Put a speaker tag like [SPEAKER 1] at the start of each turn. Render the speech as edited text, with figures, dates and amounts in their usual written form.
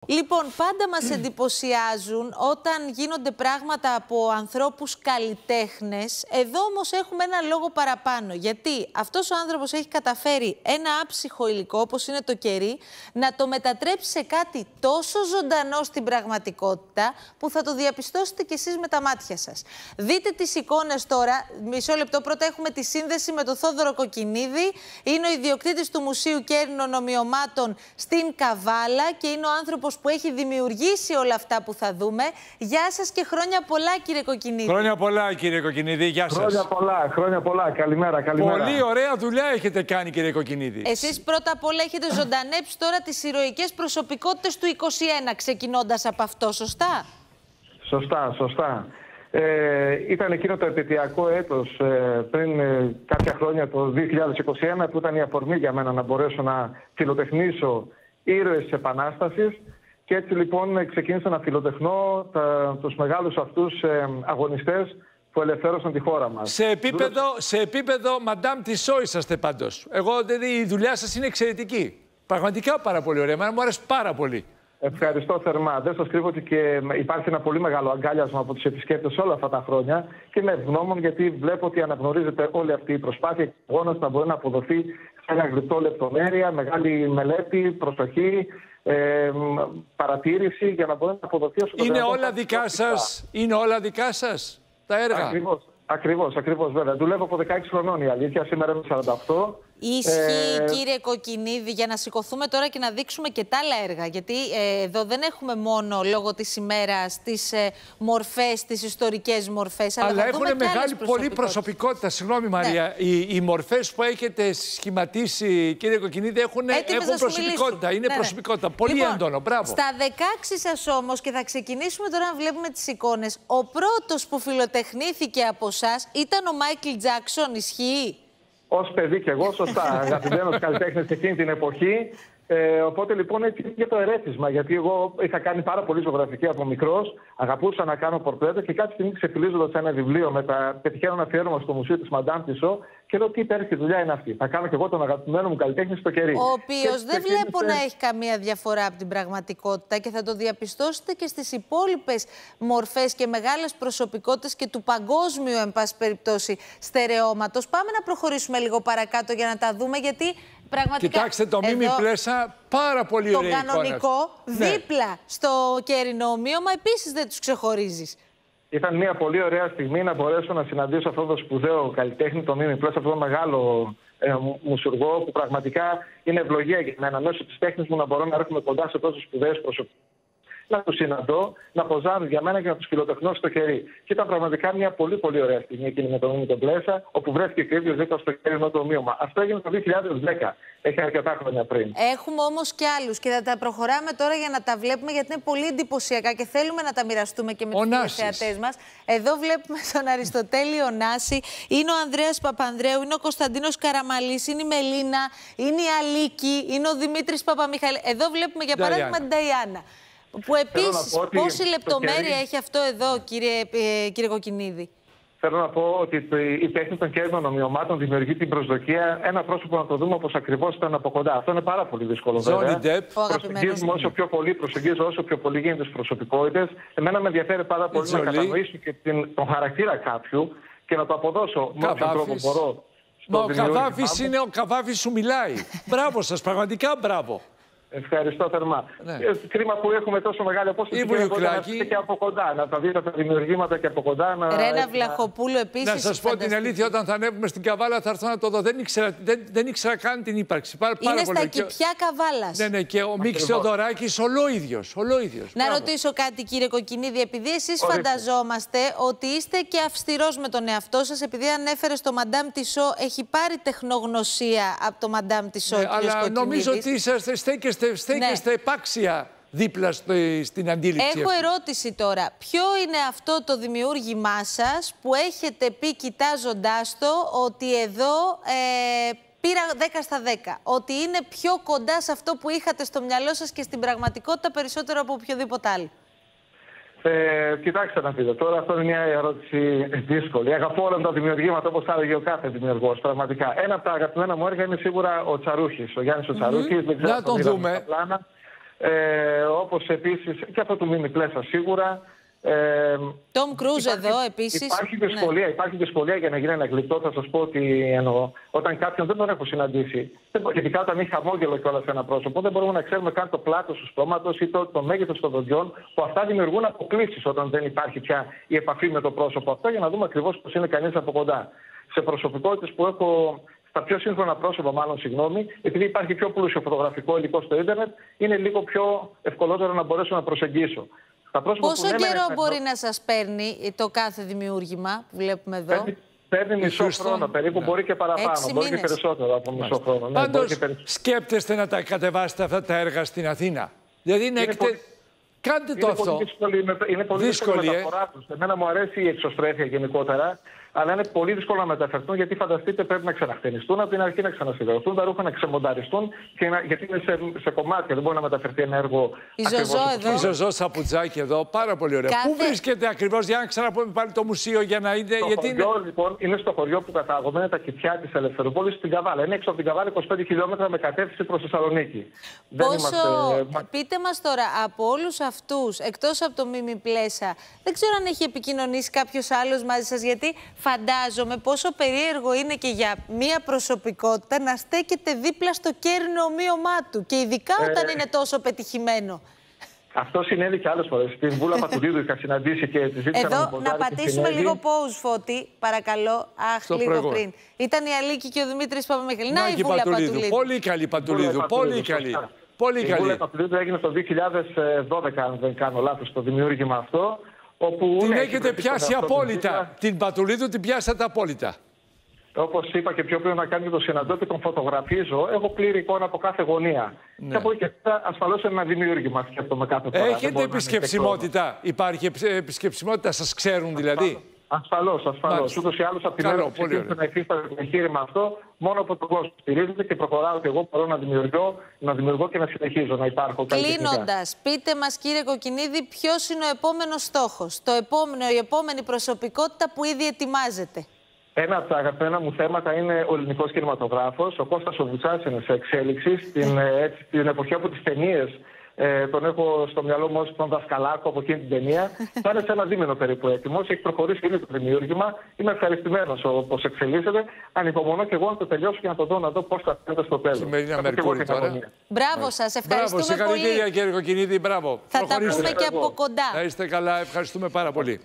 [SPEAKER 1] Λοιπόν, πάντα μας εντυπωσιάζουν όταν γίνονται πράγματα από ανθρώπους καλλιτέχνες. Εδώ όμως έχουμε ένα λόγο παραπάνω. Γιατί αυτός ο άνθρωπος έχει καταφέρει ένα άψυχο υλικό, όπως είναι το κερί, να το μετατρέψει σε κάτι τόσο ζωντανό στην πραγματικότητα, που θα το διαπιστώσετε κι εσείς με τα μάτια σας. Δείτε τις εικόνες τώρα. Μισό λεπτό. Πρώτα έχουμε τη σύνδεση με τον Θόδωρο Κοκκινίδη. Είναι ο ιδιοκτήτης του Μουσείου Κέρινων Ομοιωμάτων στην Καβάλα και είναι ο άνθρωπος που έχει δημιουργήσει όλα αυτά που θα δούμε. Γεια σας και χρόνια πολλά, κύριε Κοκκινίδη.
[SPEAKER 2] Χρόνια πολλά, κύριε Κοκκινίδη. Γεια σας.
[SPEAKER 3] Χρόνια πολλά. Καλημέρα.
[SPEAKER 2] Πολύ ωραία δουλειά έχετε κάνει, κύριε Κοκκινίδη.
[SPEAKER 1] Εσείς πρώτα απ' όλα έχετε ζωντανέψει τώρα τις ηρωικές προσωπικότητες του 21, ξεκινώντας από αυτό, σωστά?
[SPEAKER 3] Σωστά. Ήταν εκείνο το επαιτειακό έτος πριν κάποια χρόνια, το 2021, που ήταν η αφορμή για μένα να μπορέσω να φιλοτεχνήσω ήρωες της Επανάστασης. Και έτσι λοιπόν ξεκίνησα να φιλοτεχνώ τους μεγάλους αυτούς αγωνιστές που ελευθέρωσαν τη χώρα μας.
[SPEAKER 2] Σε επίπεδο Madame Tissot είσαστε πάντως. Η δουλειά σας είναι εξαιρετική. Πραγματικά πάρα πολύ ωραία. Μου άρεσε πάρα πολύ.
[SPEAKER 3] Ευχαριστώ θερμά. Δεν σας κρύβω ότι και υπάρχει ένα πολύ μεγάλο αγκάλιασμα από τους επισκέπτες όλα αυτά τα χρόνια και είμαι ευγνώμων, γιατί βλέπω ότι αναγνωρίζεται όλη αυτή η προσπάθεια και ο αγώνας να μπορεί να αποδοθεί σε ένα γρυπτό λεπτομέρεια, μεγάλη μελέτη, προσοχή, παρατήρηση, για να μπορεί να αποδοθεί όσο το
[SPEAKER 2] είναι όλα δικά σας. Είναι όλα δικά σας τα έργα.
[SPEAKER 3] Ακριβώς, βέβαια. Δουλεύω από 16 χρονών, η αλήθεια. Σήμερα είμαι 48.
[SPEAKER 1] Ισχύει, κύριε Κοκκινίδη, για να σηκωθούμε τώρα και να δείξουμε και τα άλλα έργα. Γιατί εδώ δεν έχουμε μόνο λόγω της ημέρας τις μορφές, τις ιστορικές μορφές.
[SPEAKER 2] Αλλά έχουν μεγάλη πολύ προσωπικότητα. Συγγνώμη, Μαρία. Οι μορφές που έχετε σχηματίσει, κύριε Κοκκινίδη, έχουν προσωπικότητα. Είναι προσωπικότητα. Πολύ έντονο. Μπράβο.
[SPEAKER 1] Στα 16 σας όμως, και θα ξεκινήσουμε τώρα να βλέπουμε τις εικόνες, ο πρώτος που φιλοτεχνήθηκε από εσάς ήταν ο Μάικλ Τζάκσον. Ισχύει?
[SPEAKER 3] Ως παιδί και εγώ, σωστά, αγαπημένος καλλιτέχνης εκείνη την εποχή. Οπότε λοιπόν έτσι και το ερέθισμα, γιατί εγώ είχα κάνει πάρα πολύ ζωγραφική από μικρός, αγαπούσα να κάνω πορτρέτα και κάποια στιγμή ξεφυλίζοντας ένα βιβλίο πετυχαίνω ένα αφιέρωμα στο Μουσείο της Madame Tissot και λέω τι υπέροχη δουλειά είναι αυτή. Θα κάνω και εγώ τον αγαπημένο μου καλλιτέχνη στο κερί.
[SPEAKER 1] Ο οποίος δεν βλέπω να έχει καμία διαφορά από την πραγματικότητα και θα το διαπιστώσετε και στις υπόλοιπες μορφές και μεγάλες προσωπικότητες και του παγκόσμιου, εν πάση περιπτώσει, στερεώματος. Πάμε να προχωρήσουμε λίγο παρακάτω για να τα δούμε, γιατί πραγματικά.
[SPEAKER 2] Κοιτάξτε το Μίμη Πλέσα, πάρα πολύ ωραία εικόνα.
[SPEAKER 1] Το κανονικό, δίπλα στο κέρινο ομοίωμα, επίσης δεν τους ξεχωρίζεις.
[SPEAKER 3] Ήταν μια πολύ ωραία στιγμή να μπορέσω να συναντήσω αυτόν τον σπουδαίο καλλιτέχνη, τον Μίμη Πλέσα, αυτόν τον μεγάλο μουσουργό, που πραγματικά είναι ευλογία για μένα μέσω της τέχνης μου να μπορώ να έρχομαι κοντά σε τόσους σπουδαίους προσωπικούς. Να τους συναντώ, να ποζάρουν για μένα και να τους φιλοτεχνώ στο χέρι. Και ήταν πραγματικά μια πολύ ωραία στιγμή εκείνη με τον Μίμη Πλέσα, όπου βρέθηκε και ίδιος δίπλα στο κέρινο το ομοίωμα. Αυτό έγινε το 2010. Έχει αρκετά χρόνια πριν.
[SPEAKER 1] Έχουμε όμως και άλλους και θα τα προχωράμε τώρα για να τα βλέπουμε, γιατί είναι πολύ εντυπωσιακά και θέλουμε να τα μοιραστούμε και με τους θεατές μας. Εδώ βλέπουμε τον Αριστοτέλη Ωνάση, είναι ο Ανδρέας Παπανδρέου, είναι ο Κωνσταντίνος Καραμαλής, είναι η Μελίνα, είναι η Αλίκη, είναι ο Δημήτρης Παπαμιχαηλίδης. Εδώ βλέπουμε για παράδειγμα την Νταϊάννα. Που επίσης, πόση λεπτομέρεια έχει αυτό εδώ, κύριε Κοκκινίδη?
[SPEAKER 3] Θέλω να πω ότι η τέχνη των κέρινων ομοιωμάτων δημιουργεί την προσδοκία ένα πρόσωπο να το δούμε όπως ακριβώς ήταν από κοντά. Αυτό είναι πάρα πολύ δύσκολο, βέβαια. Προσεγγίζουμε προσεγγίζω όσο πιο πολύ γίνεται τις προσωπικότητες. Εμένα με ενδιαφέρει πάρα πολύ να κατανοήσω και τον χαρακτήρα κάποιου και να το αποδώσω με όποιον τρόπο μπορώ.
[SPEAKER 2] Ο Καβάφης σου μιλάει. Μπράβο σας, πραγματικά μπράβο.
[SPEAKER 3] Ευχαριστώ θερμά. Ναι. Κρίμα που έχουμε τόσο μεγάλη απόσταση και από κοντά. Να τα δείτε τα δημιουργήματα και από κοντά.
[SPEAKER 1] Ρένα Βλαχοπούλου επίσης.
[SPEAKER 2] Να σας πω την αλήθεια, όταν θα ανέβουμε στην Καβάλα θα έρθω να το δω. Δεν ήξερα καν την ύπαρξη.
[SPEAKER 1] Είναι στα Κηπιά Καβάλας.
[SPEAKER 2] Ναι, και ο Μίξ Θεοδωράκης ολόιδιος.
[SPEAKER 1] Να ρωτήσω κάτι, κύριε Κοκκινίδη, επειδή εσείς φανταζόμαστε ότι είστε και αυστηρός με τον εαυτό σας, επειδή ανέφερε στο Madame Tissot, έχει πάρει τεχνογνωσία από το Madame Tissot.
[SPEAKER 2] Αλλά νομίζω ότι στέκεστε επάξια δίπλα στην αντίληψη.
[SPEAKER 1] Έχω ερώτηση τώρα. Ποιο είναι αυτό το δημιούργημά σας που έχετε πει κοιτάζοντάς το ότι εδώ πήρα 10 στα 10. Ότι είναι πιο κοντά σε αυτό που είχατε στο μυαλό σας και στην πραγματικότητα περισσότερο από οποιοδήποτε άλλο?
[SPEAKER 3] Κοιτάξτε να δείτε, τώρα αυτό είναι μια ερώτηση δύσκολη. Αγαπώ όλα τα δημιουργήματα όπως θα έλεγε ο κάθε δημιουργός. Πραγματικά. Ένα από τα αγαπημένα μου έργα είναι σίγουρα ο Τσαρούχης, ο Γιάννης ο Τσαρούχης.
[SPEAKER 2] Να τον δούμε.
[SPEAKER 3] Όπως επίσης και αυτό του Μίμη Πλέσα σίγουρα.
[SPEAKER 1] Τόμ Κρούζ εδώ επίσης.
[SPEAKER 3] Υπάρχει δυσκολία για να γίνει ένα γλυπτό. Θα σας πω ότι εννοώ. Όταν κάποιον δεν τον έχω συναντήσει, ειδικά όταν έχει χαμόγελο κιόλας ένα πρόσωπο, δεν μπορούμε να ξέρουμε καν το πλάτος του στόματος ή το μέγεθος των δοντιών, που αυτά δημιουργούν αποκλίσεις όταν δεν υπάρχει πια η επαφή με το πρόσωπο αυτό, για να δούμε ακριβώς πώς είναι κανείς από κοντά. Σε προσωπικότητες που έχω. Στα πιο σύγχρονα πρόσωπα, επειδή υπάρχει πιο πλούσιο φωτογραφικό υλικό στο ίντερνετ, είναι λίγο πιο ευκολότερο να μπορέσω να προσεγγίσω.
[SPEAKER 1] Πόσο καιρό μπορεί να σας παίρνει το κάθε δημιούργημα που βλέπουμε εδώ?
[SPEAKER 3] Παίρνει μισό χρόνο περίπου, μπορεί και παραπάνω, μπορεί και περισσότερο από μισό χρόνο.
[SPEAKER 2] Πάντως, σκέπτεστε να τα κατεβάσετε αυτά τα έργα στην Αθήνα? Δηλαδή, κάντε το αυτό.
[SPEAKER 3] Είναι πολύ δύσκολη μεταφορά τους. Εμένα μου αρέσει η εξωστρέφεια γενικότερα, αλλά είναι πολύ δύσκολο να μεταφερθούν, γιατί φανταστείτε πρέπει να ξαναχτενιστούν από την αρχή, να ξανασυδερωθούν, τα ρούχα να ξεμονταριστούν, γιατί είναι σε κομμάτια, δεν μπορεί να μεταφερθεί ένα έργο.
[SPEAKER 2] Η Ζωζό Σαπουτζάκη εδώ, πάρα πολύ ωραία. Πού βρίσκεται ακριβώς, για να ξαναπούμε πάλι το μουσείο, για να είναι.
[SPEAKER 3] Το χωριό, λοιπόν, είναι στο χωριό που κατάγομαι, είναι τα Κηφιά της Ελευθερούπολης, στην Καβάλα. Είναι έξω από την Καβάλα, 25 χιλιόμετρα με κατεύθυνση προς Θεσσαλονίκη.
[SPEAKER 1] Πείτε μας τώρα, από όλους αυτούς, εκτός από το Μίμη Πλέσα, δεν ξέρω αν έχει επικοινωνήσει κάποιος άλλος μαζί σας, γιατί φαντάζομαι πόσο περίεργο είναι και για μία προσωπικότητα να στέκεται δίπλα στο κέρνο ομοίωμά του, και ειδικά όταν είναι τόσο πετυχημένο.
[SPEAKER 3] Αυτό συνέβη και άλλες φορές. Την Βούλα Πατουλίδου είχα συναντήσει και τη ζήτησα
[SPEAKER 1] εδώ να πατήσουμε λίγο pause, Φώτη, παρακαλώ. Λίγο πριν. Ήταν η Αλίκη και ο Δημήτρης Παπαμιχαήλ. Να, η Βούλα Πατουλίδου.
[SPEAKER 2] Πολύ καλή Πατουλίδου. Πολύ καλή.
[SPEAKER 3] Η Βούλα Πατουλίδου έγινε το 2012, αν δεν κάνω λάθος, το δημιούργημα αυτό.
[SPEAKER 2] Την έχετε πιάσει απόλυτα. Την Πατουλίδου την πιάσατε απόλυτα.
[SPEAKER 3] Όπως είπα και πιο πριν, να κάνει το συναντώ και τον φωτογραφίζω, έχω πλήρη εικόνα από κάθε γωνία. Και από εκεί και πέρα, ασφαλώς είναι ένα δημιούργημα, σκέφτομαι κάθε φορά.
[SPEAKER 2] Έχετε επισκεψιμότητα? Υπάρχει επισκεψιμότητα, σας ξέρουν δηλαδή?
[SPEAKER 3] Ασφαλώς. Ούτως ή άλλως από την ώρα που ξεκίνησε να υφίσταται το εγχείρημα αυτό, μόνο από τον κόσμο στηρίζεται και προχωράω και εγώ μπορώ να δημιουργώ και να συνεχίζω να υπάρχω.
[SPEAKER 1] Κλείνοντας, πείτε μας, κύριε Κοκκινίδη, ποιος είναι ο επόμενος στόχος, η επόμενη προσωπικότητα που ήδη ετοιμάζεται?
[SPEAKER 3] Ένα από τα αγαπημένα μου θέματα είναι ο ελληνικός κινηματογράφος. Ο Κώστας ο Βουτσάς είναι σε εξέλιξη. Στην εποχή από τις ταινίες τον έχω στο μυαλό μου ως τον Δασκαλάκο από εκείνη την ταινία. Θα είναι σε ένα δίμηνο περίπου έτοιμος. Έχει προχωρήσει ήδη το δημιούργημα. Είμαι ευχαριστημένος όπως εξελίσσεται. Ανυπομονώ και εγώ να το τελειώσω και να το δω, να δω πώς θα φαίνεται στο τέλος.
[SPEAKER 1] Μπράβο σας, ευχαριστούμε πολύ.
[SPEAKER 2] Συγχαρητήρια, κύριε Κοκκινίδη, μπράβο.
[SPEAKER 1] Θα τα πούμε και από κοντά.
[SPEAKER 2] Να είστε καλά, ευχαριστούμε πάρα πολύ.